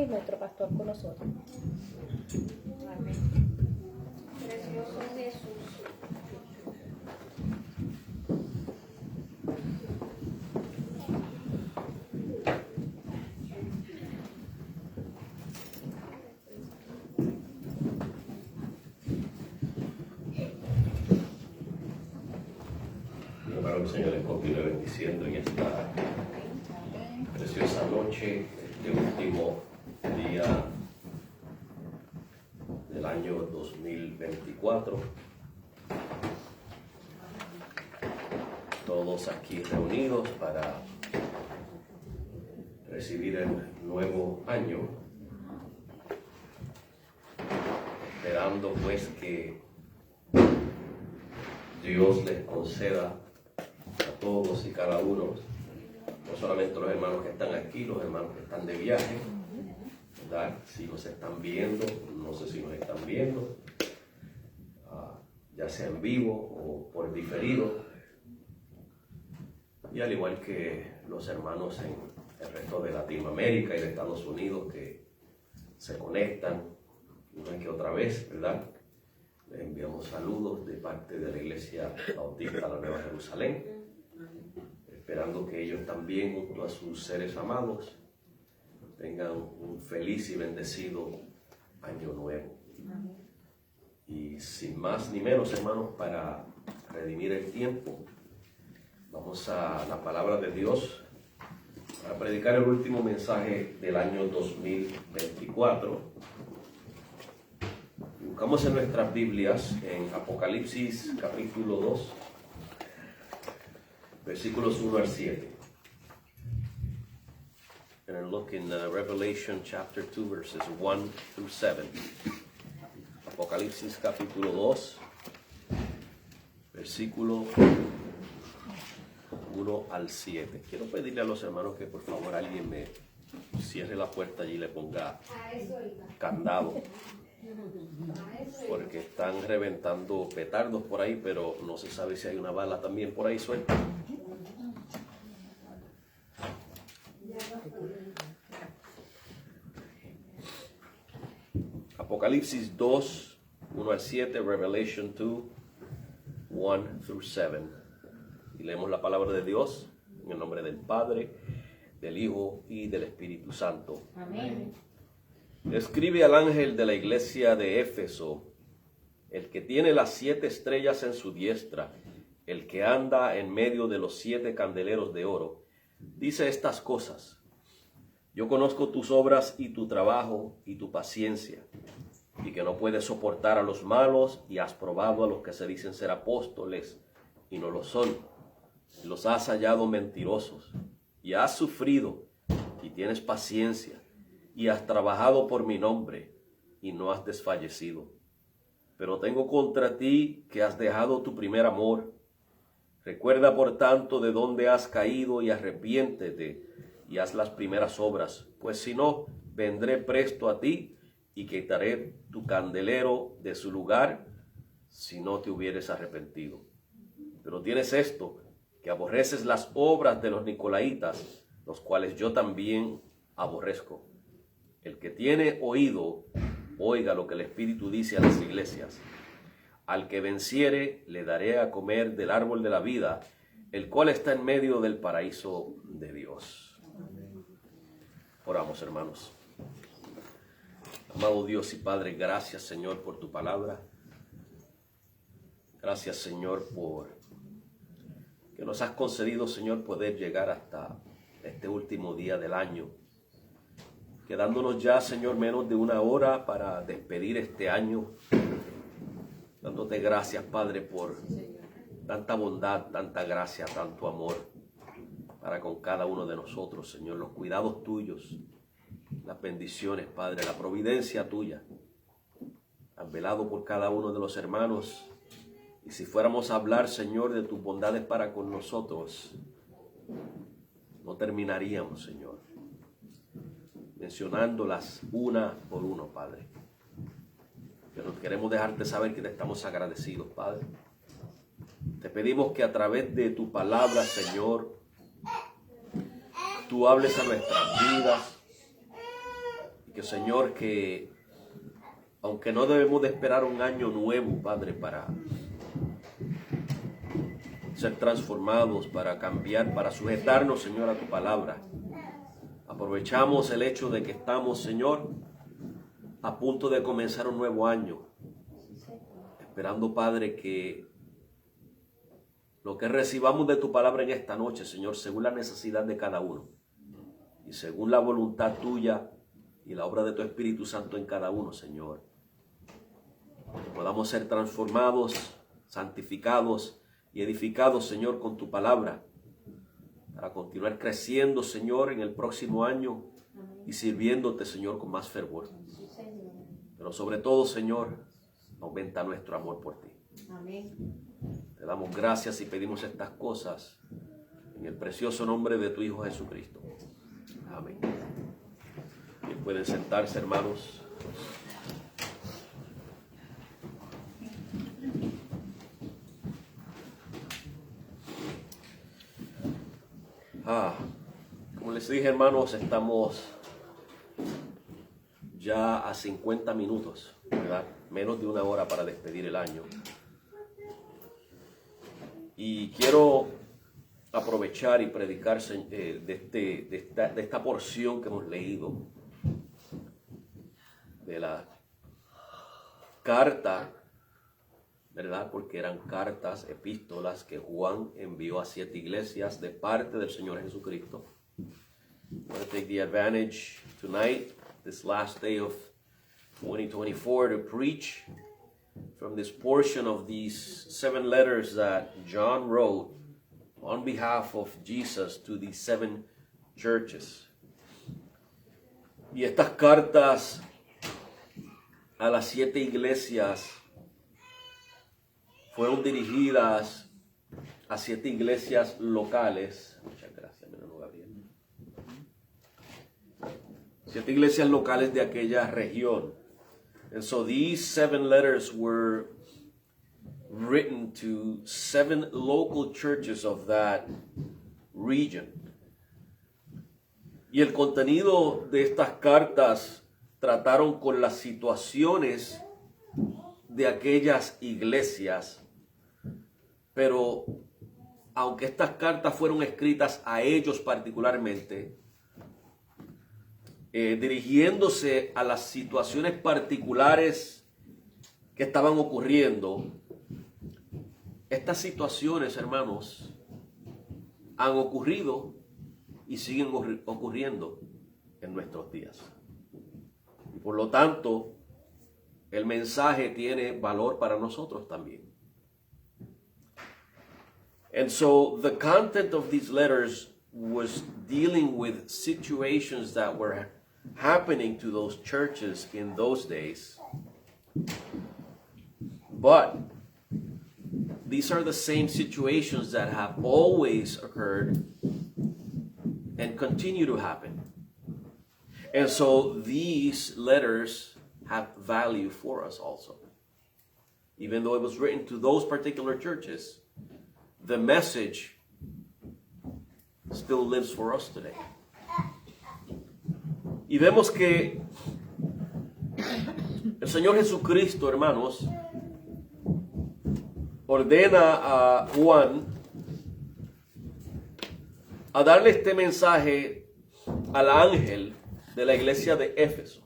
nuestro pastor con nosotros. Amén. Precioso Jesús. Para el Señor les continúe bendiciendo en esta preciosa noche, este último día del año 2024. Todos aquí reunidos para recibir el nuevo año, esperando pues que Dios les conceda a todos y cada uno, no solamente los hermanos que están aquí, los hermanos que están de viaje, ¿verdad? Si nos están viendo, no sé si nos están viendo, ya sea en vivo o por diferido, y al igual que los hermanos en el resto de Latinoamérica y de Estados Unidos que se conectan una que otra vez, ¿verdad? Les enviamos saludos de parte de la Iglesia Bautista de la Nueva Jerusalén, esperando que ellos también, junto a sus seres amados, tengan un feliz y bendecido año nuevo. Y sin más ni menos, hermanos, para redimir el tiempo, vamos a la palabra de Dios para predicar el último mensaje del año 2024. Buscamos en nuestras Biblias en Apocalipsis capítulo 2, versículos 1 al 7. And then look in Revelation chapter 2, verses 1 through 7. Apocalipsis capítulo 2, versículo 1 al 7. Quiero pedirle a los hermanos que por favor alguien me cierre la puerta allí y le ponga candado, porque están reventando petardos por ahí, pero no se sabe si hay una bala también por ahí suelta. Apocalipsis 2, 1 al 7, Revelation 2, 1 through 7. Y leemos la palabra de Dios en el nombre del Padre, del Hijo y del Espíritu Santo. Amén. Escribe al ángel de la iglesia de Éfeso, el que tiene las 7 estrellas en su diestra, el que anda en medio de los 7 candeleros de oro, dice estas cosas: yo conozco tus obras y tu trabajo y tu paciencia, y que no puedes soportar a los malos, y has probado a los que se dicen ser apóstoles y no lo son, y los has hallado mentirosos, y has sufrido y tienes paciencia, y has trabajado por mi nombre y no has desfallecido. Pero tengo contra ti que has dejado tu primer amor. Recuerda por tanto de dónde has caído y arrepiéntete y haz las primeras obras, pues si no, vendré presto a ti y quitaré tu candelero de su lugar si no te hubieres arrepentido. Pero tienes esto, que aborreces las obras de los nicolaitas, los cuales yo también aborrezco. El que tiene oído, oiga lo que el Espíritu dice a las iglesias. Al que venciere, le daré a comer del árbol de la vida, el cual está en medio del paraíso de Dios. Oramos, hermanos. Amado Dios y Padre, gracias, Señor, por tu palabra. Gracias, Señor, por que nos has concedido, Señor, poder llegar hasta este último día del año, quedándonos ya, Señor, menos de una hora para despedir este año, dándote gracias, Padre, por tanta bondad, tanta gracia, tanto amor para con cada uno de nosotros, Señor, los cuidados tuyos, las bendiciones, Padre, la providencia tuya. Has velado por cada uno de los hermanos, y si fuéramos a hablar, Señor, de tus bondades para con nosotros, no terminaríamos, Señor, mencionándolas una por uno, Padre. Pero queremos dejarte saber que te estamos agradecidos, Padre. Te pedimos que a través de tu palabra, Señor, tú hables a nuestras vidas, que Señor, que aunque no debemos de esperar un año nuevo, Padre, para ser transformados, para cambiar, para sujetarnos, Señor, a tu palabra. Aprovechamos el hecho de que estamos, Señor, a punto de comenzar un nuevo año, esperando, Padre, que lo que recibamos de tu palabra en esta noche, Señor, según la necesidad de cada uno y según la voluntad tuya y la obra de tu Espíritu Santo en cada uno, Señor, que podamos ser transformados, santificados y edificados, Señor, con tu palabra, para continuar creciendo, Señor, en el próximo año y sirviéndote, Señor, con más fervor. Pero sobre todo, Señor, aumenta nuestro amor por ti. Amén. Te damos gracias y pedimos estas cosas en el precioso nombre de tu Hijo Jesucristo. Amén. Bien, pueden sentarse, hermanos. Como les dije, hermanos, estamos ya a 50 minutos, ¿verdad? Menos de una hora para despedir el año. Y quiero aprovechar y predicar de esta porción que hemos leído, de la carta, ¿verdad? Porque eran cartas, epístolas que Juan envió a 7 iglesias de parte del Señor Jesucristo. I want to take the advantage tonight, this last day of 2024, to preach from this portion of these 7 letters that John wrote on behalf of Jesus to the 7 churches. Y estas cartas a las 7 iglesias fueron dirigidas a 7 iglesias locales. Muchas gracias, hermano Gabriel. 7 iglesias locales de aquella región. And so these 7 letters were written to 7 local churches of that region. Y el contenido de estas cartas trataron con las situaciones de aquellas iglesias. Pero aunque estas cartas fueron escritas a ellos particularmente, dirigiéndose a las situaciones particulares que estaban ocurriendo, estas situaciones, hermanos, han ocurrido y siguen ocurriendo en nuestros días. Y por lo tanto, el mensaje tiene valor para nosotros también. And so the content of these letters was dealing with situations that were happening to those churches in those days. But these are the same situations that have always occurred and continue to happen. And so these letters have value for us also. Even though it was written to those particular churches, the message still lives for us today. Y vemos que el Señor Jesucristo, hermanos, ordena a Juan a darle este mensaje al ángel de la iglesia de Éfeso.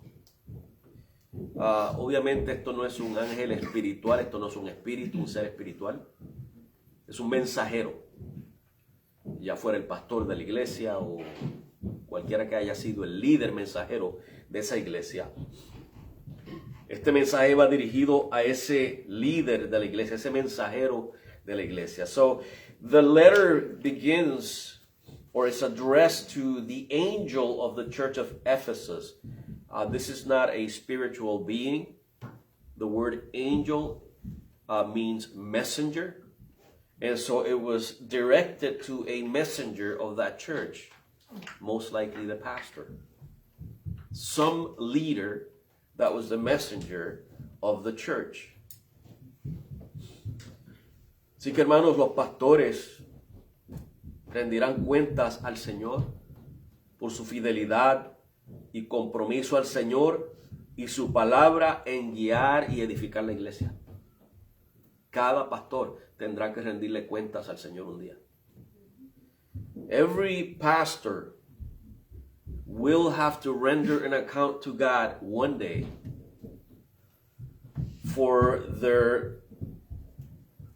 Obviamente esto no es un ángel espiritual, esto no es un espíritu, un ser espiritual. Es un mensajero, ya fuera el pastor de la iglesia o cualquiera que haya sido el líder mensajero de esa iglesia. Este mensaje va dirigido a ese líder de la iglesia, ese mensajero de la iglesia. So the letter begins, or is addressed to the angel of the church of Ephesus. This is not a spiritual being. The word angel means messenger. And so it was directed to a messenger of that church, most likely the pastor. Some leader that was the messenger of the church. Así que, hermanos, los pastores rendirán cuentas al Señor por su fidelidad y compromiso al Señor y su palabra en guiar y edificar la iglesia. Cada pastor tendrá que rendirle cuentas al Señor un día. Every pastor will have to render an account to God one day for their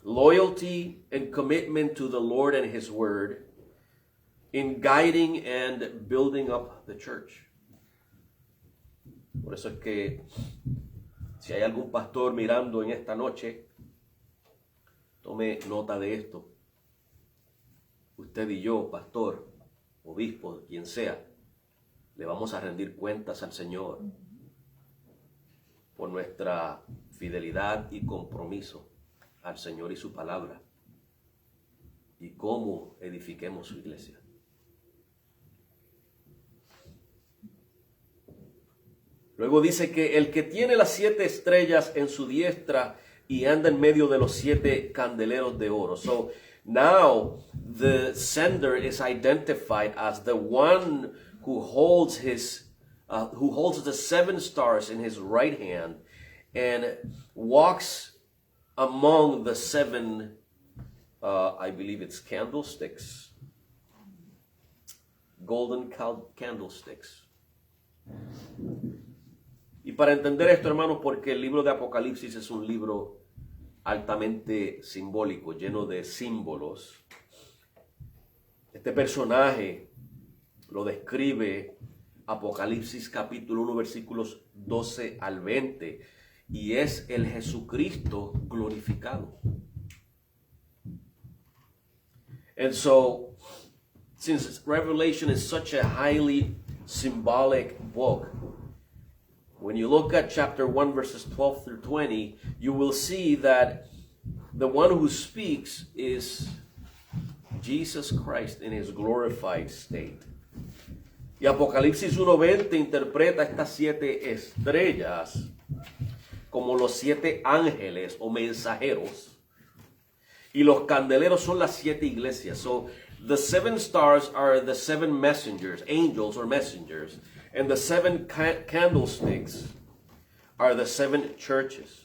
loyalty and commitment to the Lord and His Word in guiding and building up the church. Por eso es que si hay algún pastor mirando en esta noche, tome nota de esto. Usted y yo, pastor, obispo, quien sea, le vamos a rendir cuentas al Señor por nuestra fidelidad y compromiso al Señor y su palabra y cómo edifiquemos su iglesia. Luego dice que el que tiene las 7 estrellas en su diestra y anda en medio de los 7 candeleros de oro. So now the sender is identified as the one who holds the 7 stars in his right hand and walks among the 7, I believe it's candlesticks, golden candlesticks. Y para entender esto, hermanos, porque el libro de Apocalipsis es un libro altamente simbólico, lleno de símbolos. Este personaje lo describe Apocalipsis capítulo 1, versículos 12 al 20, y es el Jesucristo glorificado. And so, since Revelation is such a highly symbolic book, when you look at chapter 1, verses 12 through 20, you will see that the one who speaks is Jesus Christ in his glorified state. Y Apocalipsis 1:20 interpreta estas 7 estrellas como los 7 ángeles o mensajeros. Y los candeleros son las 7 iglesias. So the 7 stars are the 7 messengers, angels or messengers. And the 7 candlesticks are the 7 churches.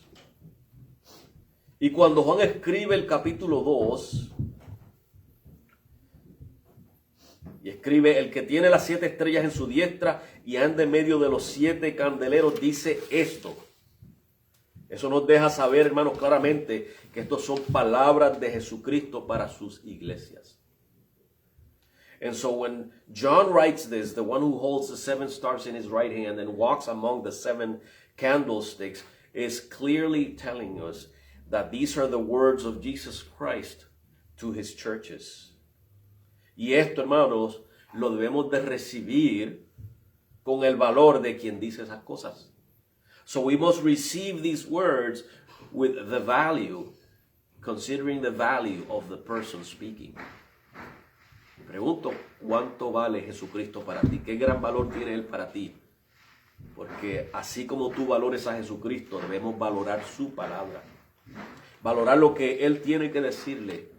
Y cuando Juan escribe el capítulo 2, y escribe, el que tiene las 7 estrellas en su diestra y anda en medio de los 7 candeleros, dice esto. Eso nos deja saber, hermanos, claramente que estos son palabras de Jesucristo para sus iglesias. And so when John writes this, the one who holds the 7 stars in his right hand and walks among the 7 candlesticks, is clearly telling us that these are the words of Jesus Christ to his churches. Y esto, hermanos, lo debemos de recibir con el valor de quien dice esas cosas. So we must receive these words with the value, considering the value of the person speaking. Pregunto, ¿cuánto vale Jesucristo para ti? ¿Qué gran valor tiene Él para ti? Porque así como tú valores a Jesucristo, debemos valorar su palabra. Valorar lo que Él tiene que decirle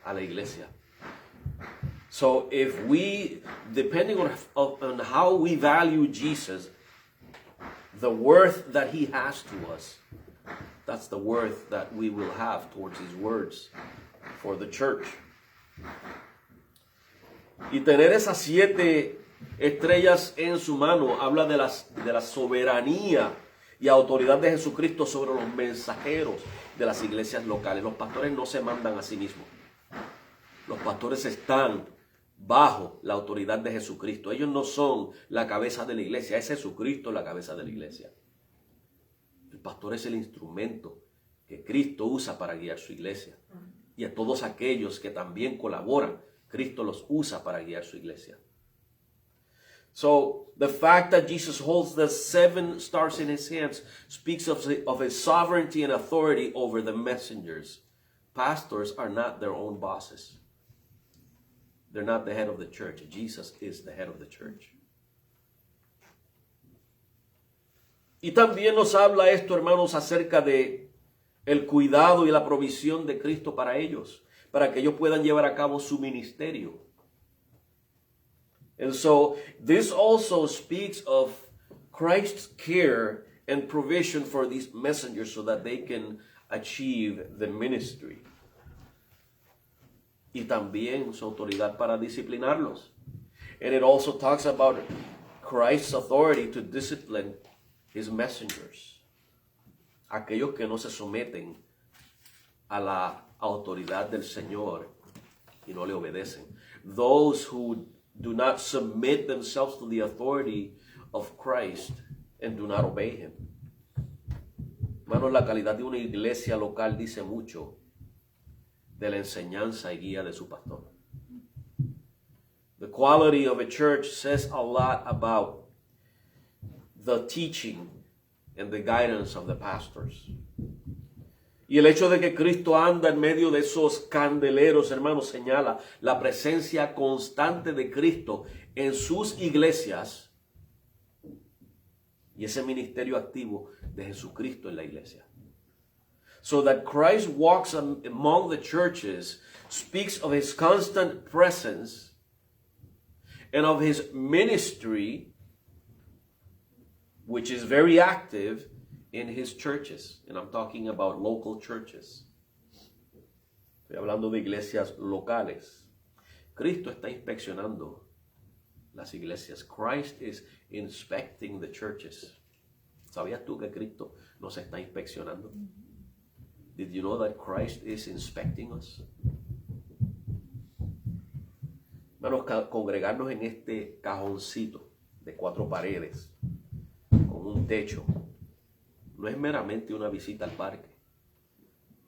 a la iglesia. So if we, depending on how we value Jesus, the worth that He has to us, that's the worth that we will have towards His words for the church. Y tener esas 7 estrellas en su mano habla de la soberanía y autoridad de Jesucristo sobre los mensajeros de las iglesias locales. Los pastores no se mandan a sí mismos. Los pastores están bajo la autoridad de Jesucristo. Ellos no son la cabeza de la iglesia, es Jesucristo la cabeza de la iglesia. El pastor es el instrumento que Cristo usa para guiar su iglesia. Y a todos aquellos que también colaboran, Cristo los usa para guiar su iglesia. So, the fact that Jesus holds the 7 stars in his hands speaks of his sovereignty and authority over the messengers. Pastors are not their own bosses. They're not the head of the church. Jesus is the head of the church. Y también nos habla esto, hermanos, acerca de el cuidado y la provisión de Cristo para ellos, para que ellos puedan llevar a cabo su ministerio. And so this also speaks of Christ's care and provision for these messengers so that they can achieve the ministry. Y también su autoridad para disciplinarlos. And it also talks about Christ's authority to discipline his messengers. Aquellos que no se someten a la autoridad del Señor y no le obedecen. Those who do not submit themselves to the authority of Christ and do not obey him. Hermanos, la calidad de una iglesia local dice mucho de la enseñanza y guía de su pastor. The quality of a church says a lot about the teaching and the guidance of the pastors. Y el hecho de que Cristo anda en medio de esos candeleros, hermanos, señala la presencia constante de Cristo en sus iglesias y ese ministerio activo de Jesucristo en la iglesia. So that Christ walks among the churches speaks of his constant presence and of his ministry, which is very active in his churches. And I'm talking about local churches. Estoy hablando de iglesias locales. Cristo está inspeccionando las iglesias. Christ is inspecting the churches. ¿Sabías tú que Cristo nos está inspeccionando? Did you know that Christ is inspecting us? Hermanos, congregarnos en este cajoncito de 4 paredes, con un techo, no es meramente una visita al parque.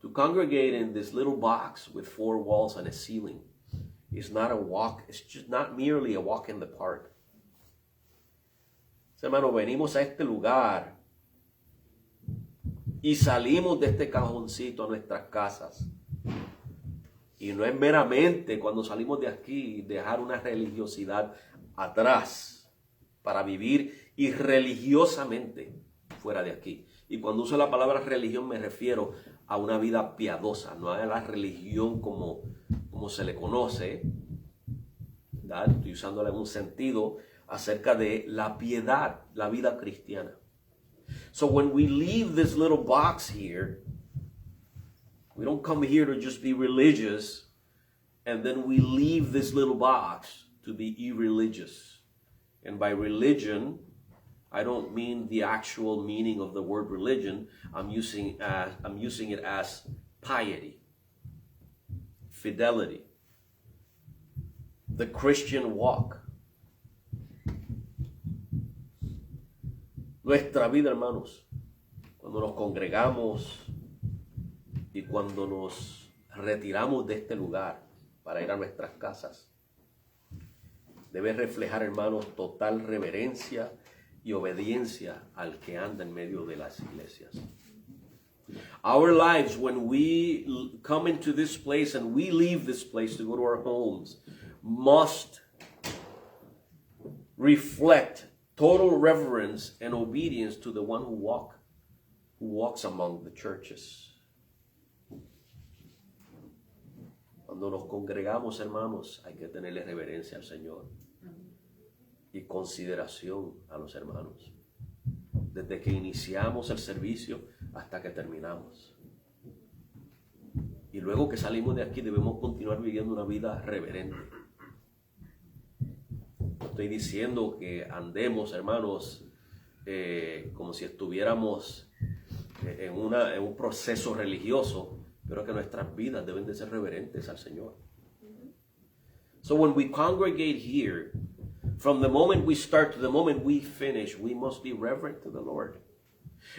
To congregate in this little box with 4 walls and a ceiling is not a walk, it's just not merely a walk in the park. Hermanos, venimos a este lugar y salimos de este cajoncito a nuestras casas. Y no es meramente cuando salimos de aquí dejar una religiosidad atrás para vivir irreligiosamente fuera de aquí. Y cuando uso la palabra religión me refiero a una vida piadosa, no a la religión como se le conoce, ¿verdad? Estoy usándola en un sentido acerca de la piedad, la vida cristiana. So when we leave this little box here, we don't come here to just be religious, and then we leave this little box to be irreligious. And by religion, I don't mean the actual meaning of the word religion. I'm using it as piety, fidelity, the Christian walk. Nuestra vida, hermanos, cuando nos congregamos y cuando nos retiramos de este lugar para ir a nuestras casas, debe reflejar, hermanos, total reverencia y obediencia al que anda en medio de las iglesias. Our lives, when we come into this place and we leave this place to go to our homes, must reflect total reverence and obedience to the one who walks among the churches. Cuando nos congregamos, hermanos, hay que tenerle reverencia al Señor y consideración a los hermanos, desde que iniciamos el servicio hasta que terminamos. Y luego que salimos de aquí debemos continuar viviendo una vida reverente. Estoy diciendo que andemos, hermanos, como si estuviéramos en un proceso religioso, pero que nuestras vidas deben de ser reverentes al Señor. So when we congregate here, from the moment we start to the moment we finish, we must be reverent to the Lord.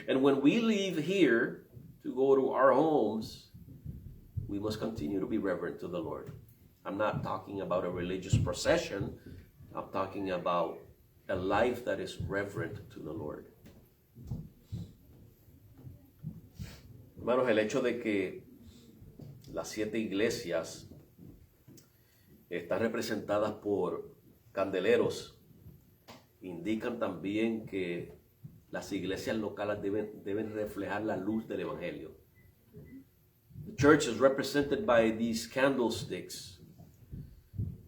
And when we leave here to go to our homes, we must continue to be reverent to the Lord. I'm not talking about a religious procession. I'm talking about a life that is reverent to the Lord. Hermanos, el hecho de que las 7 iglesias están representadas por candeleros indican también que las iglesias locales deben reflejar la luz del evangelio. The church is represented by these candlesticks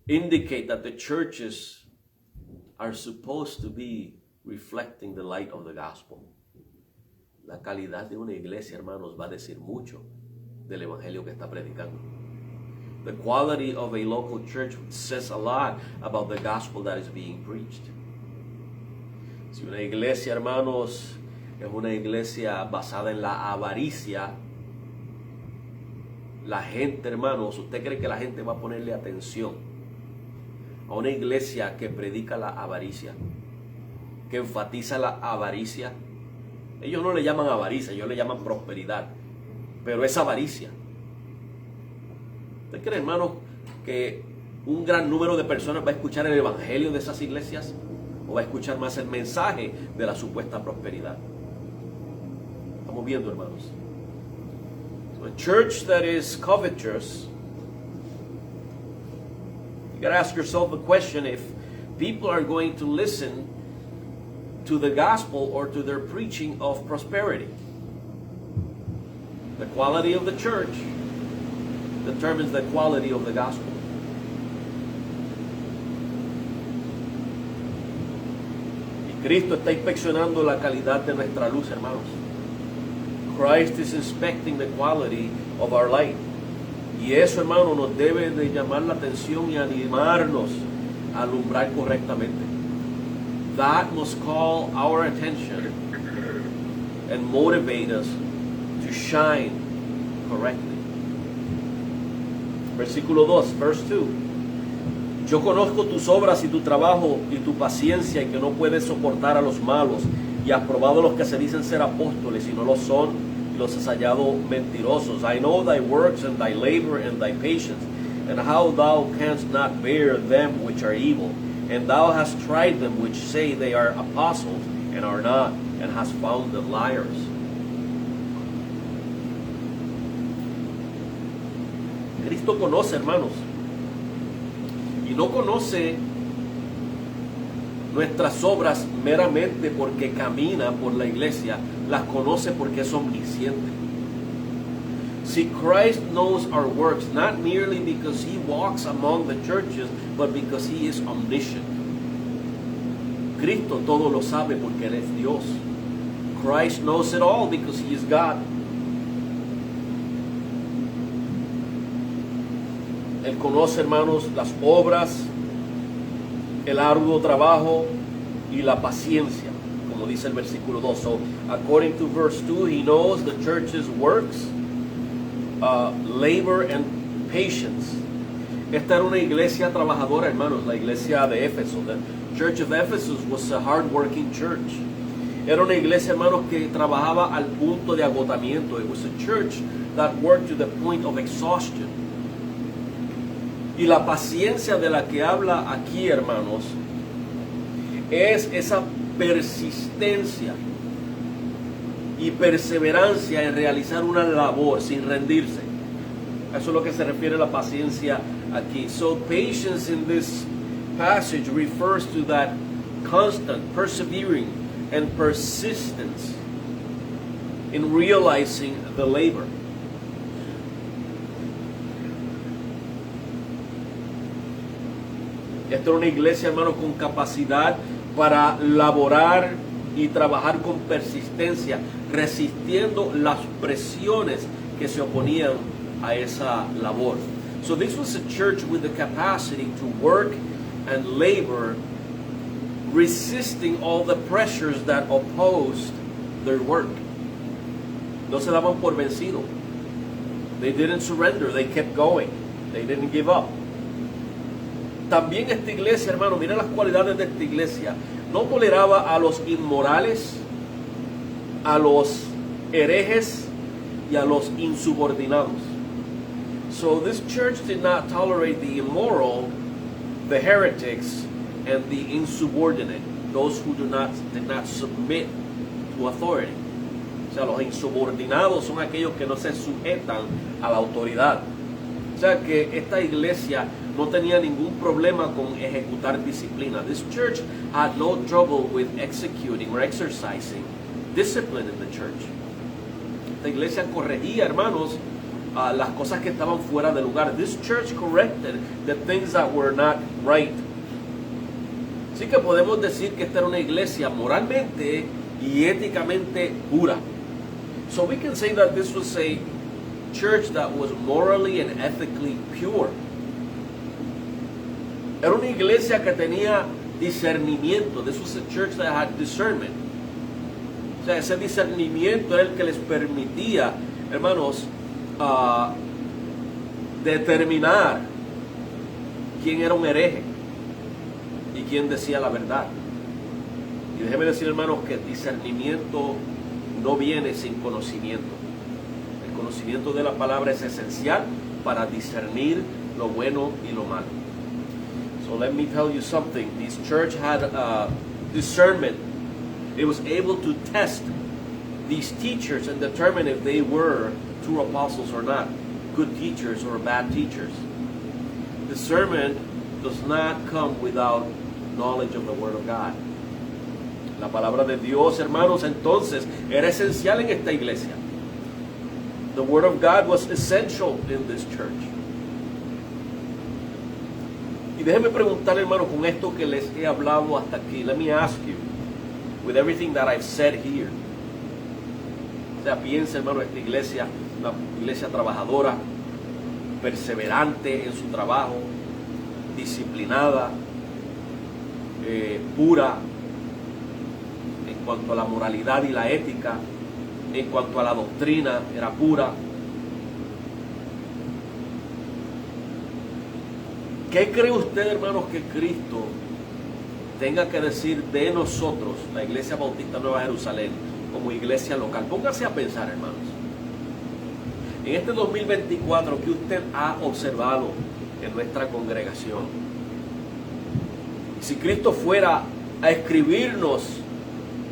indicate that the churches are supposed to be reflecting the light of the gospel. La calidad de una iglesia, hermanos, va a decir mucho del evangelio que está predicando. The quality of a local church says a lot about the gospel that is being preached. Si una iglesia, hermanos, es una iglesia basada en la avaricia, la gente, hermanos, ¿usted cree que la gente va a ponerle atención a una iglesia que predica la avaricia, que enfatiza la avaricia? Ellos no le llaman avaricia, ellos le llaman prosperidad, pero es avaricia. ¿Usted cree, hermanos, que un gran número de personas va a escuchar el evangelio de esas iglesias? ¿O va a escuchar más el mensaje de la supuesta prosperidad? Estamos viendo, hermanos. So a church that is covetous, you got to ask yourself the question if people are going to listen to the gospel or to their preaching of prosperity. The quality of the church determines the quality of the gospel. Y Cristo está inspeccionando la calidad de nuestra luz, hermanos. Christ is inspecting the quality of our light. Y eso, hermano, nos debe de llamar la atención y animarnos a alumbrar correctamente. That must call our attention and motivate us to shine correctly. Versículo 2, verse 2. Yo conozco tus obras y tu trabajo y tu paciencia y que no puedes soportar a los malos y has probado a los que se dicen ser apóstoles y no lo son y los has hallado mentirosos. I know thy works and thy labor and thy patience and how thou canst not bear them which are evil. And thou hast tried them which say they are apostles and are not, and hast found them liars. Cristo conoce, hermanos, y no conoce nuestras obras meramente porque camina por la iglesia, las conoce porque es omnisciente. See, Christ knows our works not merely because he walks among the churches, but because he is omniscient. Cristo todo lo sabe porque él es Dios. Christ knows it all because he is God. Él conoce, hermanos, las obras, el arduo trabajo y la paciencia, como dice el versículo 2. So, according to verse 2, he knows the church's works, labor and patience. Esta era una iglesia trabajadora, hermanos, la iglesia de Éfeso. The church of Ephesus was a hard-working church. Era una iglesia, hermanos, que trabajaba al punto de agotamiento. It was a church that worked to the point of exhaustion. Y la paciencia de la que habla aquí, hermanos, es esa persistencia y perseverancia en realizar una labor sin rendirse. Eso es lo que se refiere a la paciencia aquí. So patience in this passage refers to that constant, persevering, and persistence in realizing the labor. Esta es una iglesia, hermanos, con capacidad para laborar y trabajar con persistencia, resistiendo las presiones que se oponían a esa labor. So this was a church with the capacity to work and labor, resisting all the pressures that opposed their work. No se daban por vencido. They didn't surrender, they kept going. They didn't give up. También esta iglesia, hermano, mira las cualidades de esta iglesia. No toleraba a los inmorales, a los herejes y a los insubordinados. So this church did not tolerate the immoral, the heretics, and the insubordinate, those who did not submit to authority. O sea, los insubordinados son aquellos que no se sujetan a la autoridad. O sea que esta iglesia no tenía ningún problema con ejecutar disciplina. This church had no trouble with executing or exercising discipline in the church. Esta iglesia corregía, hermanos, las cosas que estaban fuera de lugar. This church corrected the things that were not right. Así que podemos decir que esta era una iglesia moralmente y éticamente pura. So we can say that this was a church that was morally and ethically pure. Era una iglesia que tenía discernimiento. This was a church that had discernment. O sea, ese discernimiento era el que les permitía, hermanos, determinar quién era un hereje y quién decía la verdad. Y déjeme decir, hermanos, que el discernimiento no viene sin conocimiento. El conocimiento de la palabra es esencial para discernir lo bueno y lo malo. So let me tell you something. This church had discernment. It was able to test these teachers and determine if they were true apostles or not, good teachers or bad teachers. Discernment does not come without knowledge of the Word of God. La palabra de Dios, hermanos, entonces era esencial en esta iglesia. The Word of God was essential in this church. Y déjenme preguntarle, hermanos, con esto que les he hablado hasta aquí, let me ask you, with everything that I've said here. O sea, piensa, hermano, esta iglesia, una iglesia trabajadora, perseverante en su trabajo, disciplinada, pura en cuanto a la moralidad y la ética, en cuanto a la doctrina, era pura. ¿Qué cree usted, hermanos, que Cristo tenga que decir de nosotros, la Iglesia Bautista Nueva Jerusalén, como iglesia local? Póngase a pensar, hermanos. En este 2024, ¿qué usted ha observado en nuestra congregación? Si Cristo fuera a escribirnos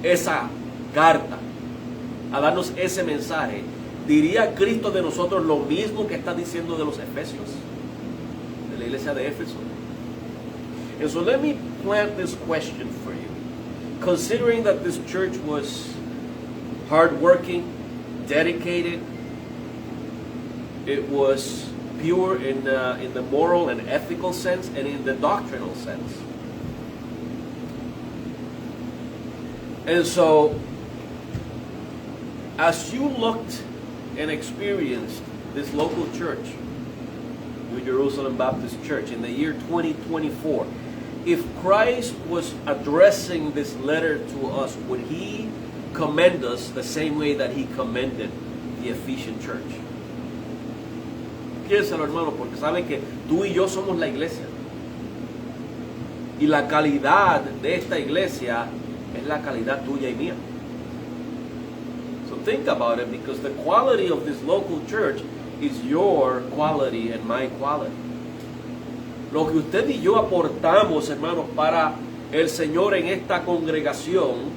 esa carta, a darnos ese mensaje, ¿diría Cristo de nosotros lo mismo que está diciendo de los Efesios, de la iglesia de Éfeso? And so let me plant this question for you. Considering that this church was hardworking, dedicated, it was pure in the moral and ethical sense and in the doctrinal sense. And so, as you looked and experienced this local church, New Jerusalem Baptist Church, in the year 2024, if Christ was addressing this letter to us, would He commend us the same way that He commended the Ephesian church? Piénsalo, hermano, porque saben que tú y yo somos la iglesia. Y la calidad de esta iglesia es la calidad tuya y mía. So think about it, because the quality of this local church is your quality and my quality. Lo que usted y yo aportamos, hermanos, para el Señor en esta congregación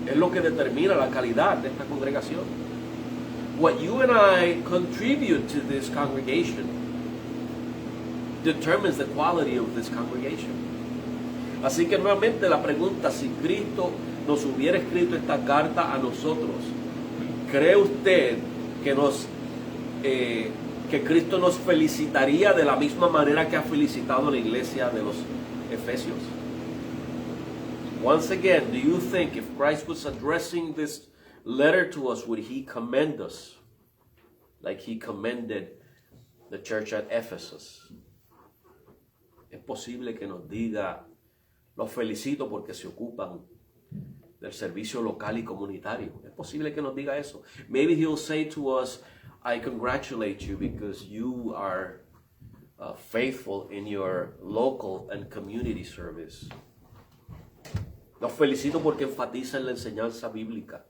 es lo que determina la calidad de esta congregación. What you and I contribute to this congregation determines the quality of this congregation. Así que nuevamente la pregunta, si Cristo nos hubiera escrito esta carta a nosotros, ¿cree usted que Cristo nos felicitaría de la misma manera que ha felicitado a la iglesia de los Efesios? Once again, do you think if Christ was addressing this letter to us, would He commend us like He commended the church at Ephesus? Es posible que nos diga, los felicito porque se ocupan del servicio local y comunitario. Es posible que nos diga eso. Maybe He'll say to us, I congratulate you because you are faithful in your local and community service. Los felicito porque enfatizan la enseñanza bíblica,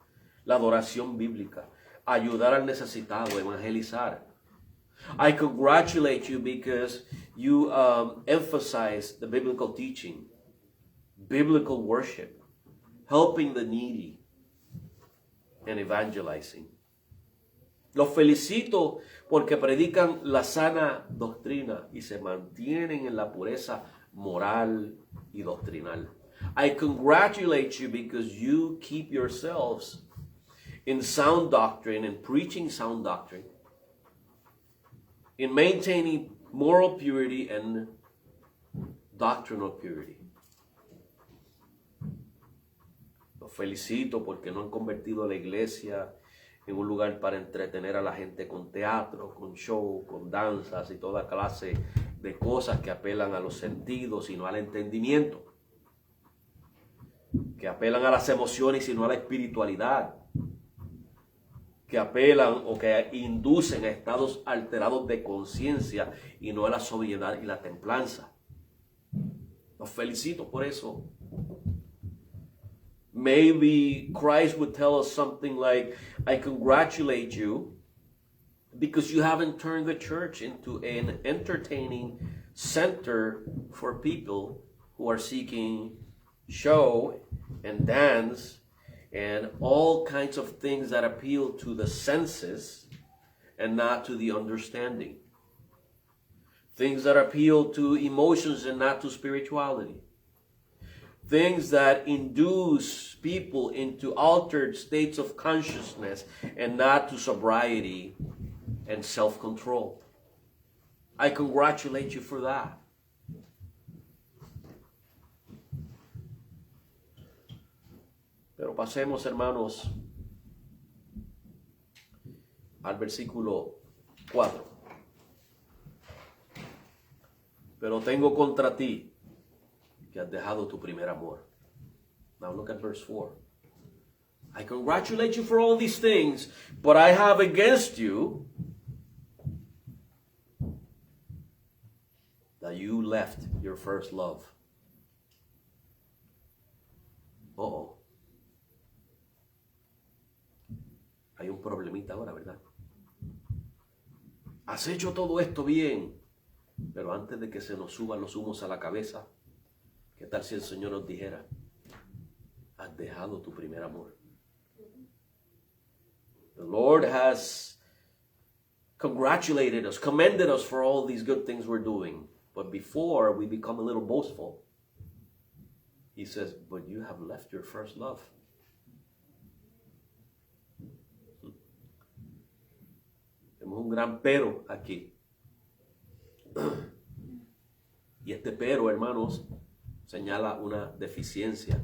la adoración bíblica, ayudar al necesitado, evangelizar. I congratulate you because you emphasize the biblical teaching, biblical worship, helping the needy, and evangelizing. Los felicito porque predican la sana doctrina y se mantienen en la pureza moral y doctrinal. I congratulate you because you keep yourselves in sound doctrine and preaching sound doctrine, in maintaining moral purity and doctrinal purity. Los felicito porque no han convertido a la iglesia en un lugar para entretener a la gente con teatro, con show, con danzas y toda clase de cosas que apelan a los sentidos y no al entendimiento, que apelan a las emociones y no a la espiritualidad, que apelan o que inducen a estados alterados de conciencia y no a la sobriedad y la templanza. Los felicito por eso. Maybe Christ would tell us something like, I congratulate you because you haven't turned the church into an entertaining center for people who are seeking show and dance and all kinds of things that appeal to the senses and not to the understanding. Things that appeal to emotions and not to spirituality. Things that induce people into altered states of consciousness and not to sobriety and self-control. I congratulate you for that. Pero pasemos, hermanos, al versículo 4. Pero tengo contra ti que has dejado tu primer amor. Now look at verse 4. I congratulate you for all these things, but I have against you that you left your first love. Uh-oh. Hay un problemita ahora, ¿verdad? Has hecho todo esto bien, pero antes de que se nos suban los humos a la cabeza, ¿qué tal si el Señor nos dijera, has dejado tu primer amor? The Lord has congratulated us, commended us for all these good things we're doing. But before we become a little boastful, He says, but you have left your first love. Tenemos un gran pero aquí. Y este pero, hermanos, señala una deficiencia.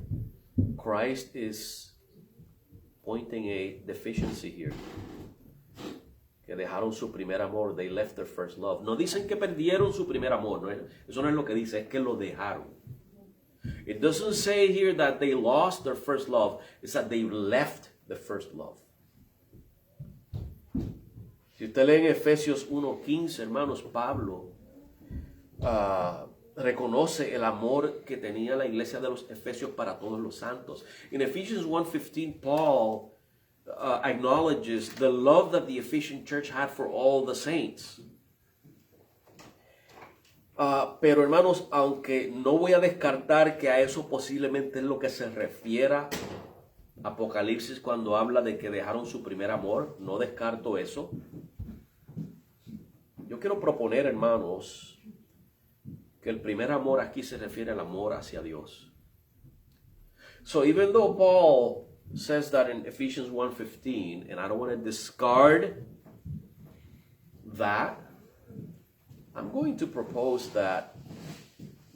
Christ is pointing a deficiency here. Que dejaron su primer amor. They left their first love. No dicen que perdieron su primer amor. No, eso no es lo que dice, es que lo dejaron. It doesn't say here that they lost their first love. It's that they left the first love. Si usted lee en Efesios 1:15, hermanos, Pablo reconoce el amor que tenía la iglesia de los Efesios para todos los santos. In Ephesians 1:15, Paul acknowledges the love that the Ephesian church had for all the saints. Pero hermanos, aunque no voy a descartar que a eso posiblemente es lo que se refiera Apocalipsis cuando habla de que dejaron su primer amor, no descarto eso. Yo quiero proponer, hermanos, que el primer amor aquí se refiere al amor hacia Dios. So even though Paul says that in Ephesians 1:15, and I don't want to discard that, I'm going to propose that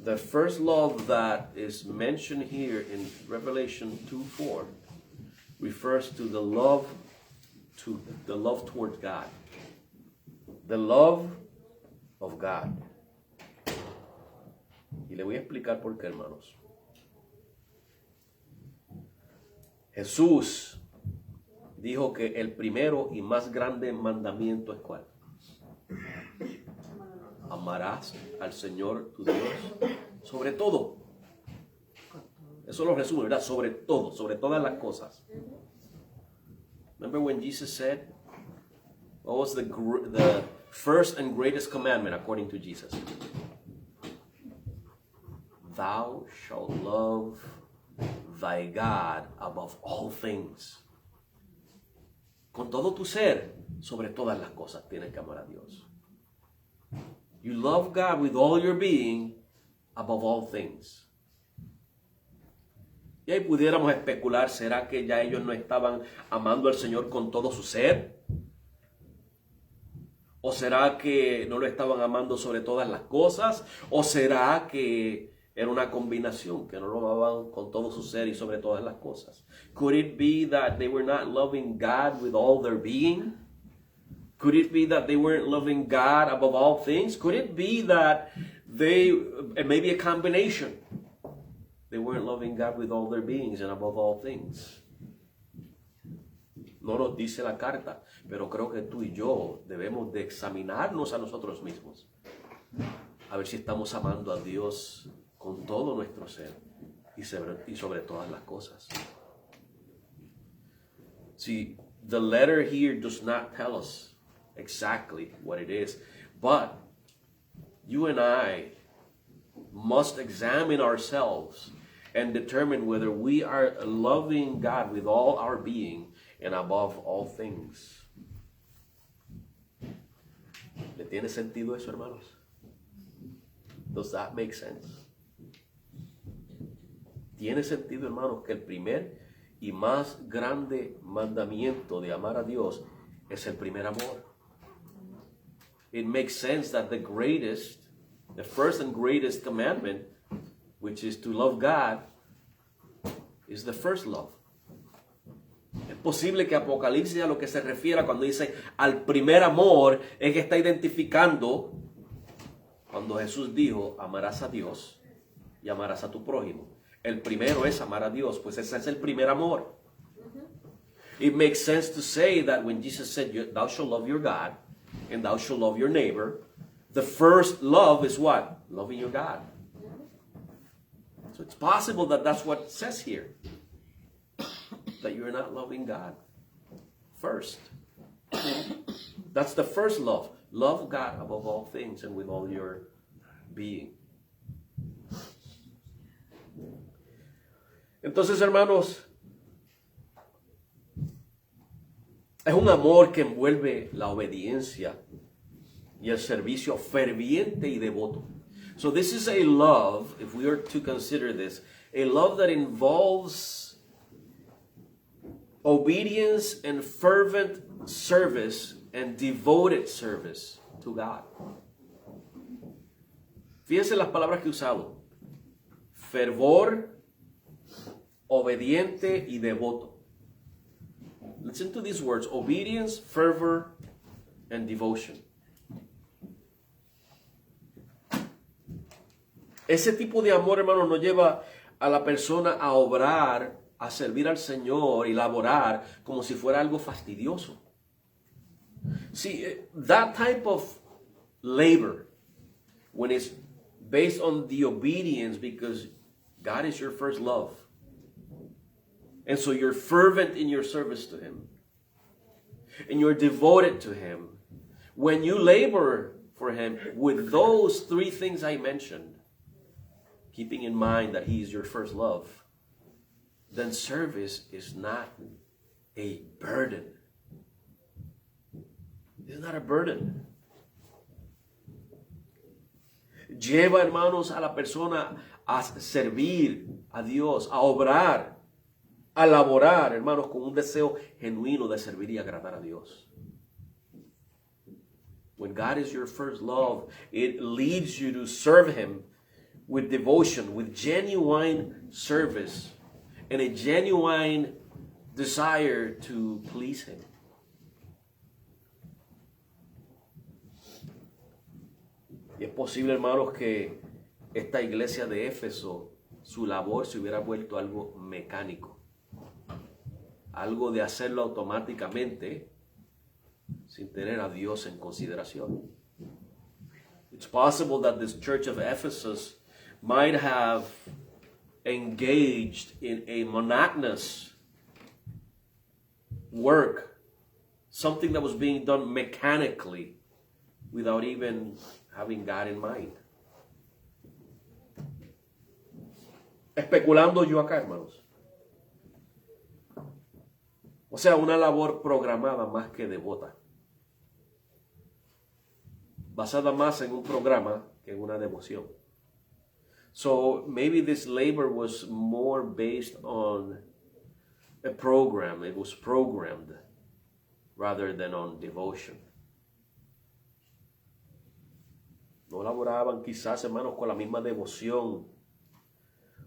the first love that is mentioned here in Revelation 2:4 refers to the love toward God. The love of God. Y le voy a explicar por qué, hermanos. Jesús dijo que el primero y más grande mandamiento es ¿cuál? Amarás al Señor tu Dios sobre todo. Eso lo resume, ¿verdad? Sobre todo, sobre todas las cosas. Remember when Jesus said, what was the first and greatest commandment according to Jesus? Thou shalt love thy God above all things. Con todo tu ser, sobre todas las cosas, tienes que amar a Dios. You love God with all your being above all things. Y ahí pudiéramos especular, ¿será que ya ellos no estaban amando al Señor con todo su ser? ¿O será que no lo estaban amando sobre todas las cosas? ¿O será que era una combinación, que no lo amaban con todo su ser y sobre todas las cosas? Could it be that they were not loving God with all their being? Could it be that they weren't loving God above all things? Could it be that maybe a combination, they weren't loving God with all their beings and above all things? No nos dice la carta, pero creo que tú y yo debemos de examinarnos a nosotros mismos, a ver si estamos amando a Dios con todo nuestro ser y sobre todas las cosas. See, the letter here does not tell us exactly what it is, but you and I must examine ourselves and determine whether we are loving God with all our being and above all things. ¿Le tiene sentido eso, hermanos? Does that make sense? Tiene sentido, hermanos, que el primer y más grande mandamiento de amar a Dios es el primer amor. It makes sense that the first and greatest commandment, which is to love God, is the first love. Es posible que Apocalipsis a lo que se refiera cuando dice al primer amor es que está identificando cuando Jesús dijo amarás a Dios y amarás a tu prójimo. El primero es amar a Dios, pues ese es el primer amor. It makes sense to say that when Jesus said thou shalt love your God and thou shalt love your neighbor, the first love is what? Loving your God. So it's possible that that's what it says here. That you're not loving God first. That's the first love. Love God above all things and with all your being. Entonces, hermanos, es un amor que envuelve la obediencia y el servicio ferviente y devoto. So this is a love, if we are to consider this, a love that involves obedience and fervent service and devoted service to God. Fíjense las palabras que he usado. Fervor, obediente y devoto. Listen to these words: obedience, fervor, and devotion. Ese tipo de amor, hermano, nos lleva a la persona a obrar, a servir al Señor y laborar como si fuera algo fastidioso. See, that type of labor, when it's based on the obedience, because God is your first love, and so you're fervent in your service to Him, and you're devoted to Him. When you labor for Him with those three things I mentioned, keeping in mind that He is your first love, then service is not a burden. It's not a burden. Lleva, hermanos, a la persona a servir a Dios, a obrar, a laborar, hermanos, con un deseo genuino de servir y agradar a Dios. When God is your first love, it leads you to serve Him with devotion, with genuine service, and a genuine desire to please Him. Y es posible, hermanos, que esta iglesia de Éfeso, su labor se hubiera vuelto algo mecánico. Algo de hacerlo automáticamente sin tener a Dios en consideración. It's possible that this church of Ephesus might have engaged in a monotonous work, something that was being done mechanically without even having God in mind. Especulando yo acá, hermanos. O sea, una labor programada más que devota. Basada más en un programa que en una devoción. So maybe this labor was more based on a program. It was programmed rather than on devotion. No laboraban quizás, hermanos, con la misma devoción.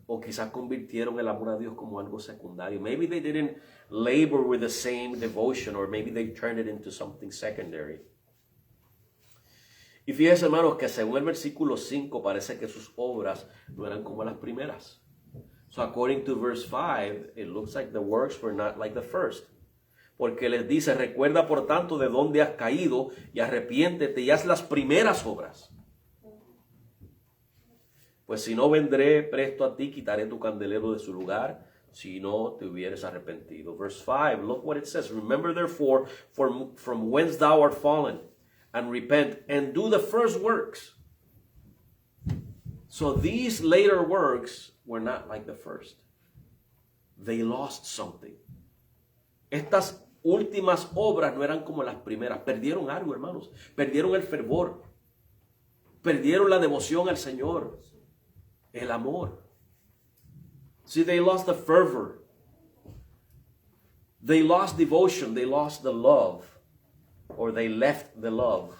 O quizás convirtieron el amor a Dios como algo secundario. Maybe they didn't labor with the same devotion, or maybe they turned it into something secondary. Y fíjense, hermanos, que según el versículo 5 parece que sus obras no eran como las primeras. So according to verse 5, it looks like the works were not like the first. Porque les dice, recuerda por tanto de dónde has caído y arrepiéntete y haz las primeras obras. Pues si no vendré presto a ti, quitaré tu candelero de su lugar, si no te hubieres arrepentido. Verse 5, look what it says. Remember therefore from whence thou art fallen, and repent, and do the first works. So these later works were not like the first. They lost something. Estas últimas obras no eran como las primeras. Perdieron algo, hermanos. Perdieron el fervor. Perdieron la devoción al Señor. El amor. See, they lost the fervor. They lost devotion. They lost the love. Or they left the love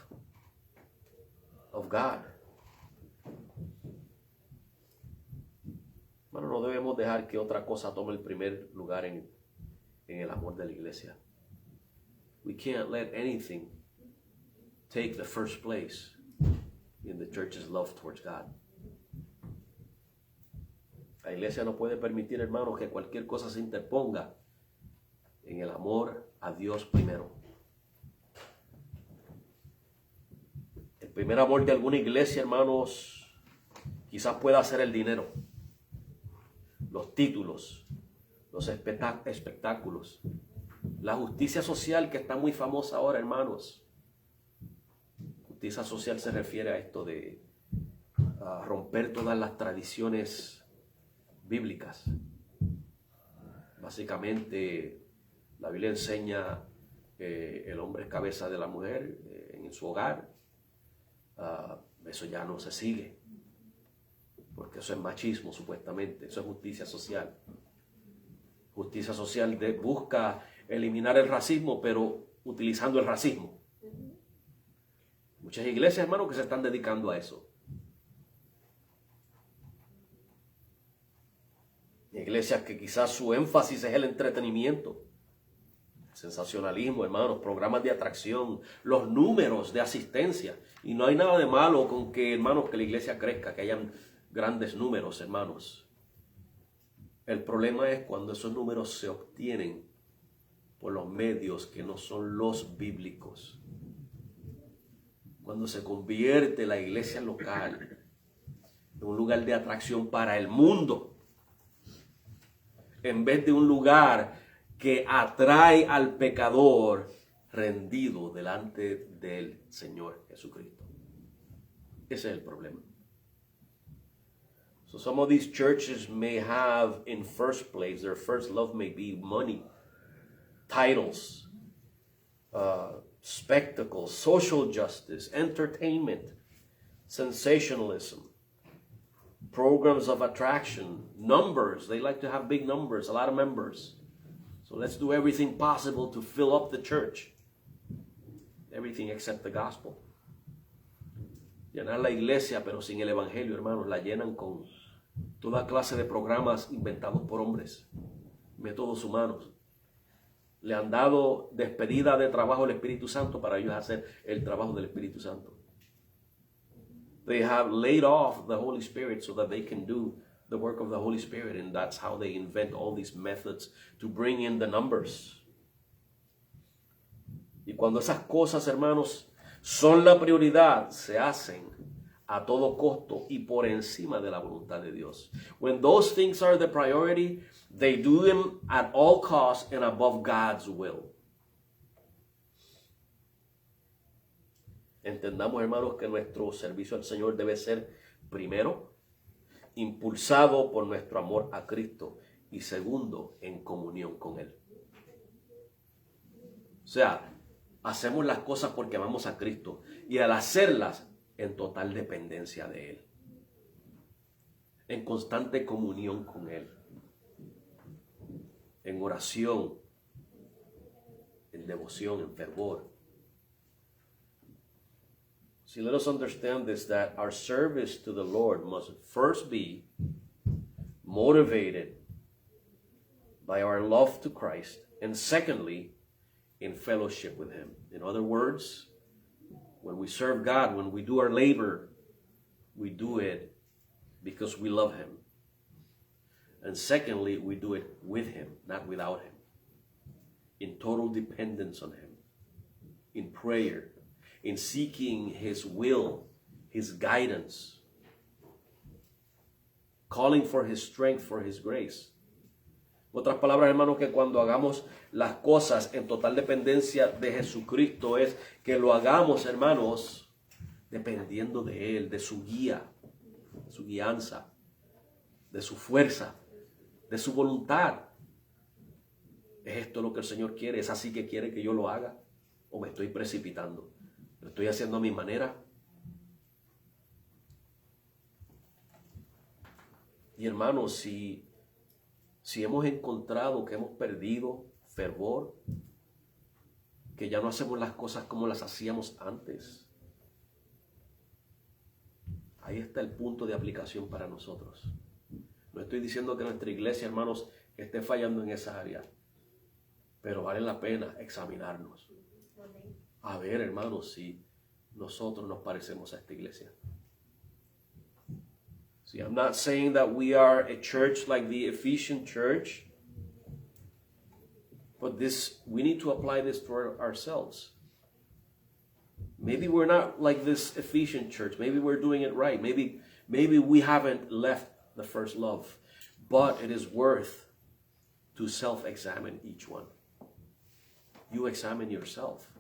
of God. Bueno, no debemos dejar que otra cosa tome el primer lugar en el amor de la iglesia. We can't let anything take the first place in the church's love towards God. La iglesia no puede permitir, hermanos, que cualquier cosa se interponga en el amor a Dios primero. El primer amor de alguna iglesia, hermanos, quizás pueda ser el dinero, los títulos, los espectáculos, la justicia social que está muy famosa ahora, hermanos. Justicia social se refiere a esto de romper todas las tradiciones bíblicas. Básicamente, la Biblia enseña que el hombre es cabeza de la mujer en su hogar. Eso ya no se sigue, porque eso es machismo supuestamente, eso es justicia social. Justicia social busca eliminar el racismo, pero utilizando el racismo. Muchas iglesias, hermanos, que se están dedicando a eso. Iglesias que quizás su énfasis es el entretenimiento, el sensacionalismo, hermanos, programas de atracción, los números de asistencia. Y no hay nada de malo con que, hermanos, que la iglesia crezca, que hayan grandes números, hermanos. El problema es cuando esos números se obtienen por los medios que no son los bíblicos. Cuando se convierte la iglesia local en un lugar de atracción para el mundo, en vez de un lugar que atrae al pecador rendido delante del Señor Jesucristo. Ese es el problema. So some of these churches may have in first place, their first love may be money, titles, spectacle, social justice, entertainment, sensationalism, programs of attraction, numbers. They like to have big numbers, a lot of members. So let's do everything possible to fill up the church. Everything except the gospel. Llenar la iglesia, pero sin el evangelio, hermanos. La llenan con toda clase de programas inventados por hombres, métodos humanos. Le han dado despedida de trabajo al Espíritu Santo para ellos hacer el trabajo del Espíritu Santo. They have laid off the Holy Spirit so that they can do the work of the Holy Spirit, and that's how they invent all these methods to bring in the numbers. Y cuando esas cosas, hermanos, son la prioridad, se hacen a todo costo y por encima de la voluntad de Dios. When those things are the priority, they do them at all costs and above God's will. Entendamos, hermanos, que nuestro servicio al Señor debe ser, primero, impulsado por nuestro amor a Cristo, y segundo, en comunión con Él. O sea, hacemos las cosas porque amamos a Cristo, y al hacerlas, en total dependencia de Él, en constante comunión con Él, en oración, en devoción, en fervor. See, let us understand this, that our service to the Lord must first be motivated by our love to Christ, and secondly, in fellowship with Him. In other words, when we serve God, when we do our labor, we do it because we love Him. And secondly, we do it with Him, not without Him. In total dependence on Him. In prayer. In seeking His will, His guidance. Calling for His strength, for His grace. En otras palabras, hermanos, que cuando hagamos las cosas en total dependencia de Jesucristo es que lo hagamos, hermanos, dependiendo de Él, de su guía, de su guianza, de su fuerza, de su voluntad. ¿Es esto lo que el Señor quiere? ¿Es así que quiere que yo lo haga? ¿O me estoy precipitando? ¿Lo estoy haciendo a mi manera? Y hermanos, si hemos encontrado que hemos perdido fervor, que ya no hacemos las cosas como las hacíamos antes, ahí está el punto de aplicación para nosotros. No estoy diciendo que nuestra iglesia, hermanos, esté fallando en esa área, pero vale la pena examinarnos. A ver, hermanos, si nosotros nos parecemos a esta iglesia. See, I'm not saying that we are a church like the Ephesian church, but we need to apply this to ourselves. Maybe we're not like this Ephesian church. Maybe we're doing it right. Maybe we haven't left the first love, but it is worth to self-examine each one. You examine yourself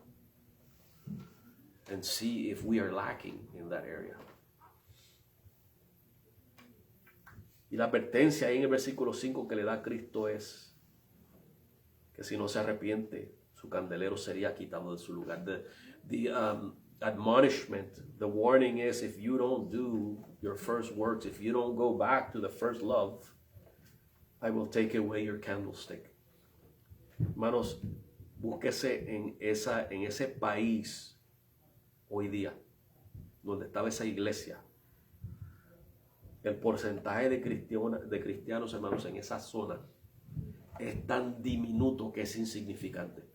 and see if we are lacking in that area. Y la advertencia ahí en el versículo 5 que le da Cristo es que si no se arrepiente, su candelero sería quitado de su lugar. The admonishment, the warning is, if you don't do your first works, if you don't go back to the first love, I will take away your candlestick. Hermanos, búsquese en ese país hoy día, donde estaba esa iglesia. El porcentaje de cristianos, hermanos, en esa zona es tan diminuto que es insignificante.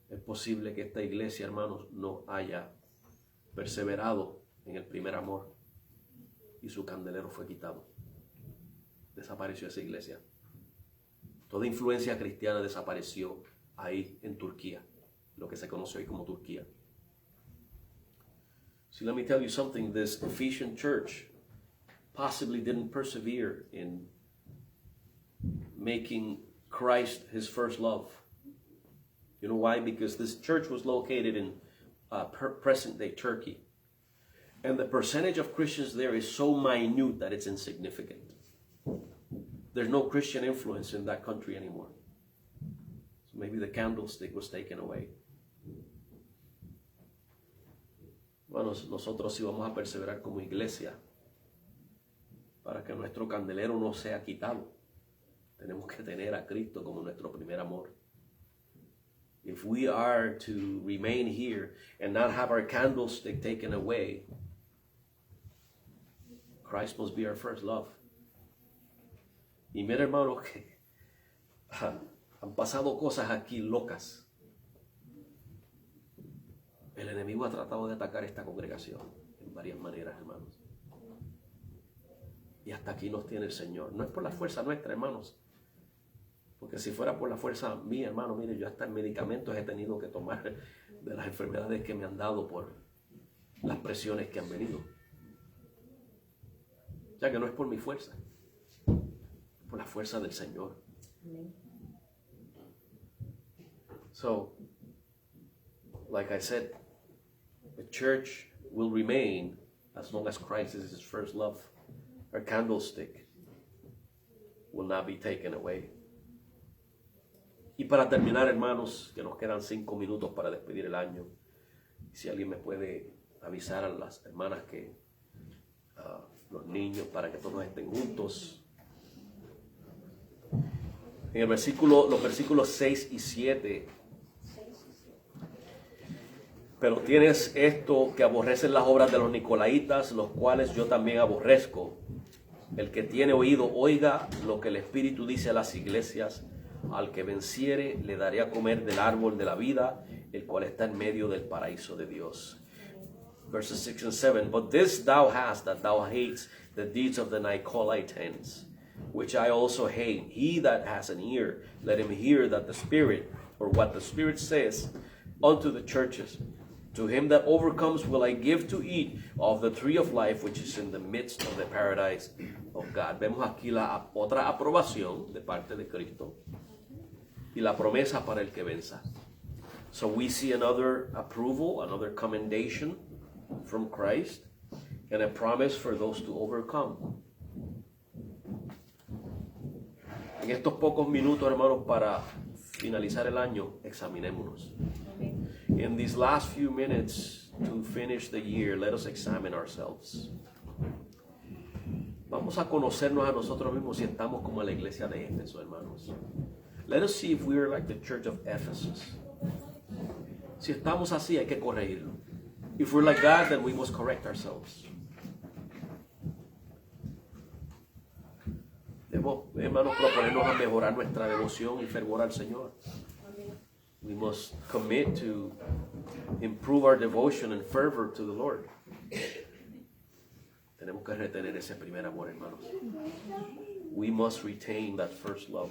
Es posible que esta iglesia, hermanos, no haya perseverado en el primer amor y su candelero fue quitado. Desapareció esa iglesia. Toda influencia cristiana desapareció ahí en Turquía, lo que se conoce hoy como Turquía. So let me tell you something, this Ephesian church possibly didn't persevere in making Christ his first love. You know why? Because this church was located in present-day Turkey. And the percentage of Christians there is so minute that it's insignificant. There's no Christian influence in that country anymore. So maybe the candlestick was taken away. Bueno, nosotros sí vamos a perseverar como iglesia para que nuestro candelero no sea quitado. Tenemos que tener a Cristo como nuestro primer amor. If we are to remain here and not have our candlestick taken away, Christ must be our first love. Y mira, hermano, que han pasado cosas aquí locas. El enemigo ha tratado de atacar esta congregación en varias maneras, hermanos. Y hasta aquí nos tiene el Señor. No es por la fuerza nuestra, hermanos. Porque si fuera por la fuerza mía, hermano, mire, yo hasta medicamentos he tenido que tomar de las enfermedades que me han dado por las presiones que han venido. O sea que no es por mi fuerza, es por la fuerza del Señor. So, like I said, the church will remain as long as Christ is his first love. Our candlestick will not be taken away. Y para terminar, hermanos, que nos quedan 5 minutos para despedir el año, si alguien me puede avisar a las hermanas que los niños, para que todos estén juntos. En los versículos 6 y 7, Pero tienes esto que aborrecen las obras de los nicolaitas, los cuales yo también aborrezco. El que tiene oído, oiga lo que el Espíritu dice a las iglesias. Al que venciere, le daré a comer del árbol de la vida, el cual está en medio del paraíso de Dios. Verses 6 and 7. But this thou hast, that thou hates the deeds of the Nicolaitans, which I also hate. He that has an ear, let him hear that the Spirit, or what the Spirit says unto the churches. To him that overcomes will I give to eat of the tree of life, which is in the midst of the paradise of God. Vemos aquí la otra aprobación de parte de Cristo y la promesa para el que venza. So we see another approval, another commendation from Christ, and a promise for those to overcome. En estos pocos minutos, hermanos, para finalizar el año, examinémonos. In these last few minutes to finish the year, let us examine ourselves. Vamos a conocernos a nosotros mismos si estamos como la iglesia de Éfeso, hermanos. Let us see if we are like the church of Ephesus. Si estamos así, hay que corregirlo. If we're like that, then we must correct ourselves. Debemos, hermanos, proponernos a mejorar nuestra devoción y fervor al Señor. We must commit to improve our devotion and fervor to the Lord. Tenemos que retener ese primer amor, hermanos. We must retain that first love.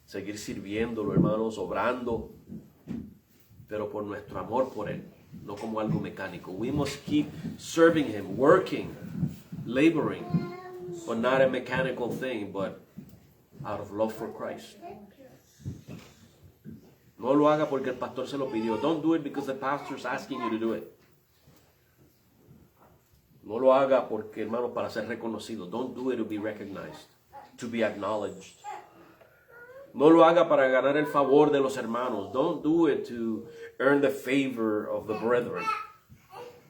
Seguir sirviéndolo, hermanos, obrando, pero por nuestro amor por Él, no como algo mecánico. We must keep serving Him, working, laboring, but not a mechanical thing, but out of love for Christ. No lo haga porque el pastor se lo pidió. Don't do it because the pastor is asking you to do it. No lo haga porque, hermano, para ser reconocido. Don't do it to be recognized, to be acknowledged. No lo haga para ganar el favor de los hermanos. Don't do it to earn the favor of the brethren.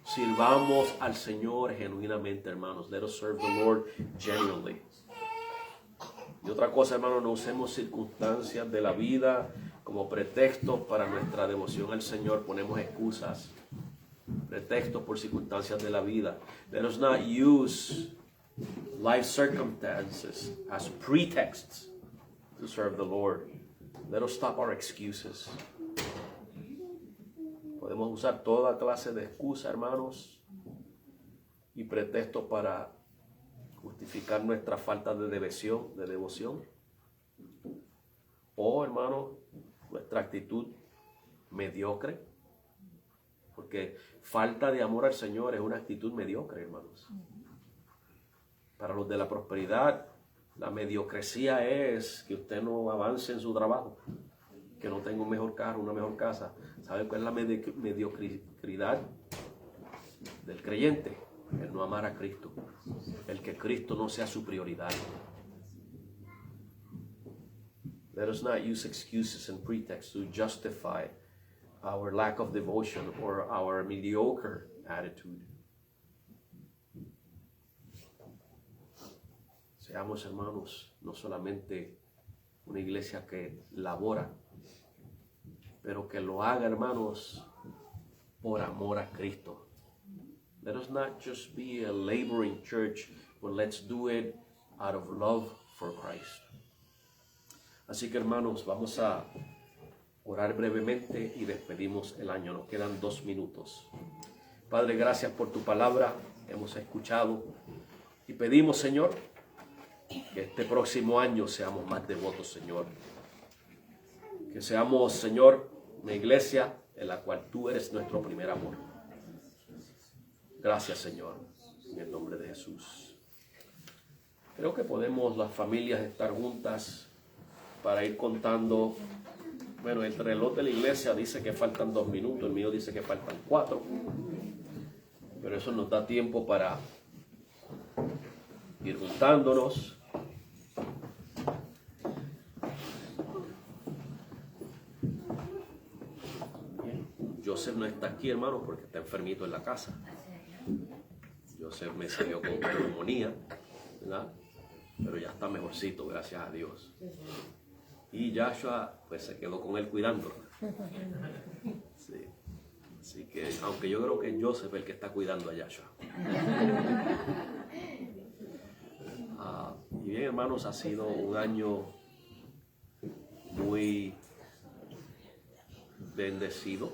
Sirvamos al Señor genuinamente, hermanos. Let us serve the Lord genuinely. Y otra cosa, hermanos, no usemos circunstancias de la vida como pretextos para nuestra devoción al Señor. Ponemos excusas, pretextos por circunstancias de la vida. Let us not use life circumstances as pretexts to serve the Lord. Let us stop our excuses. Podemos usar toda clase de excusa, hermanos, y pretextos para justificar nuestra falta de devoción. O, hermano, nuestra actitud mediocre. Porque falta de amor al Señor es una actitud mediocre, hermanos. Para los de la prosperidad, la mediocresía es que usted no avance en su trabajo, que no tenga un mejor carro, una mejor casa. ¿Sabe cuál es la mediocridad del creyente? El no amar a Cristo. El que Cristo no sea su prioridad. Let us not use excuses and pretexts to justify our lack of devotion or our mediocre attitude. Seamos, hermanos, no solamente una iglesia que labora, pero que lo haga, hermanos, por amor a Cristo. Let us not just be a laboring church, but let's do it out of love for Christ. Así que, hermanos, vamos a orar brevemente y despedimos el año. Nos quedan 2 minutos. Padre, gracias por tu palabra. Hemos escuchado y pedimos, Señor, que este próximo año seamos más devotos, Señor. Que seamos, Señor, una iglesia en la cual tú eres nuestro primer amor. Gracias, Señor, en el nombre de Jesús. Creo que podemos las familias estar juntas para ir contando. Bueno, el reloj de la iglesia dice que faltan 2 minutos, el mío dice que faltan 4. Pero eso nos da tiempo para ir juntándonos. Joseph no está aquí, hermano, porque está enfermito en la casa. Joseph me salió con neumonía, ¿verdad? Pero ya está mejorcito, gracias a Dios. Y Joshua, pues se quedó con él cuidándolo. Sí. Así que, aunque yo creo que es Joseph el que está cuidando a Yahshua. Y bien, hermanos, ha sido un año muy bendecido,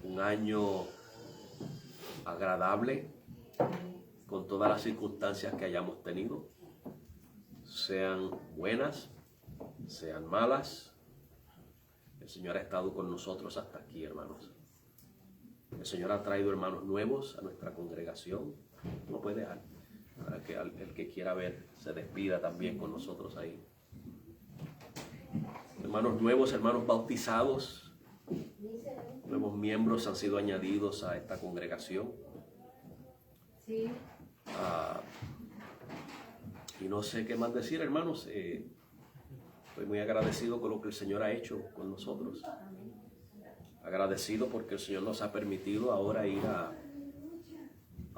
un año agradable con todas las circunstancias que hayamos tenido, sean buenas, sean malas. El Señor ha estado con nosotros hasta aquí, hermanos. El Señor ha traído hermanos nuevos a nuestra congregación. No puede dejar para que el que quiera ver se despida también con nosotros ahí. Hermanos nuevos, hermanos bautizados, nuevos miembros han sido añadidos a esta congregación. Sí. Y no sé qué más decir, hermanos. Estoy muy agradecido con lo que el Señor ha hecho con nosotros. Agradecido porque el Señor nos ha permitido ahora ir a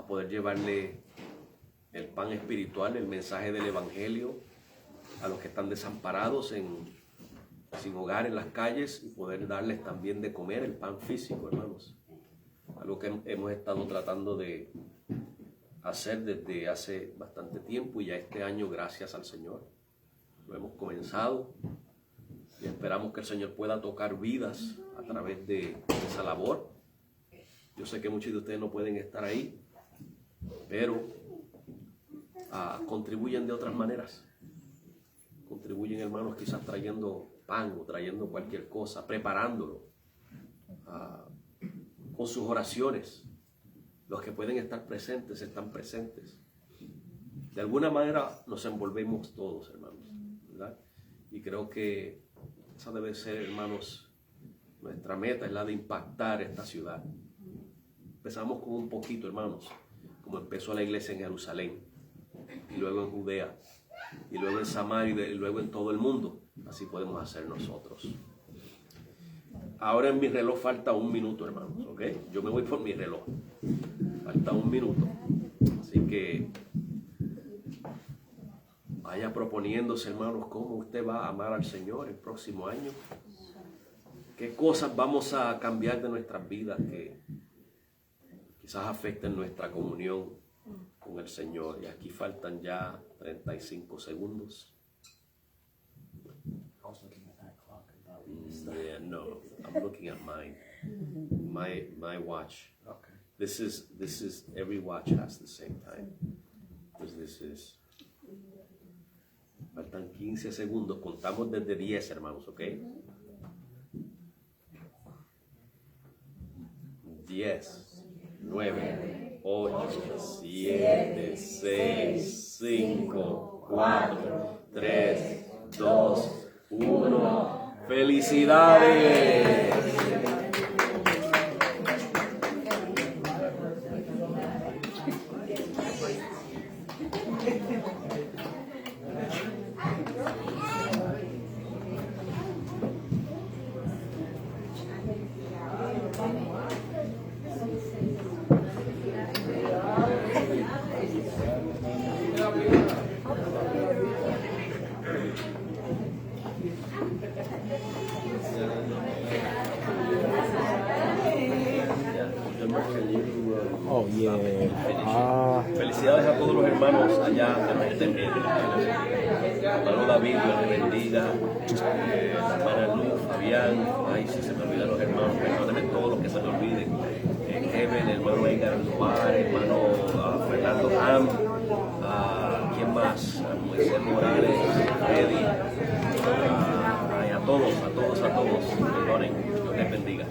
poder llevarle el pan espiritual, el mensaje del Evangelio a los que están desamparados sin hogar en las calles, y poder darles también de comer el pan físico, hermanos. Algo que hemos estado tratando de hacer desde hace bastante tiempo, y ya este año, gracias al Señor, lo hemos comenzado, y esperamos que el Señor pueda tocar vidas a través de esa labor. Yo sé que muchos de ustedes no pueden estar ahí, pero contribuyen de otras maneras. Contribuyen, hermanos, quizás trayendo pan o trayendo cualquier cosa, preparándolo, con sus oraciones. Los que pueden estar presentes, están presentes. De alguna manera nos envolvemos todos, hermanos, ¿verdad? Y creo que esa debe ser, hermanos, nuestra meta, es la de impactar esta ciudad. Empezamos con un poquito, hermanos, como empezó la iglesia en Jerusalén, y luego en Judea, y luego en Samaria, y luego en todo el mundo. Así podemos hacer nosotros. Ahora en mi reloj falta 1 minuto, hermanos, ¿ok? Yo me voy por mi reloj. Falta 1 minuto. Así que vaya proponiéndose, hermanos, cómo usted va a amar al Señor el próximo año. Qué cosas vamos a cambiar de nuestras vidas que quizás afecten nuestra comunión con el Señor. Y aquí faltan ya 35 segundos. Yeah, no, I'm looking at my watch. Okay. This is every watch has the same time. Pues this is. Faltan 15 segundos. Contamos desde 10, hermanos, ¿ok? 10, 9, 8, 7, 6, 5, 4, 3, 2, 1. ¡Felicidades! Oh, yeah. Felicidades a todos los hermanos allá que nos estén viendo. Hermano David, Dios le bendiga. La hermana Luz, Fabián, ay, si se me olvidan los hermanos, perdónenme todos los que se me olviden. Kevin, hermano Edgar Duar, hermano Fernando Ham, ¿quién más? Moisés Morales, Freddy, a todos, perdonen, Dios les bendiga.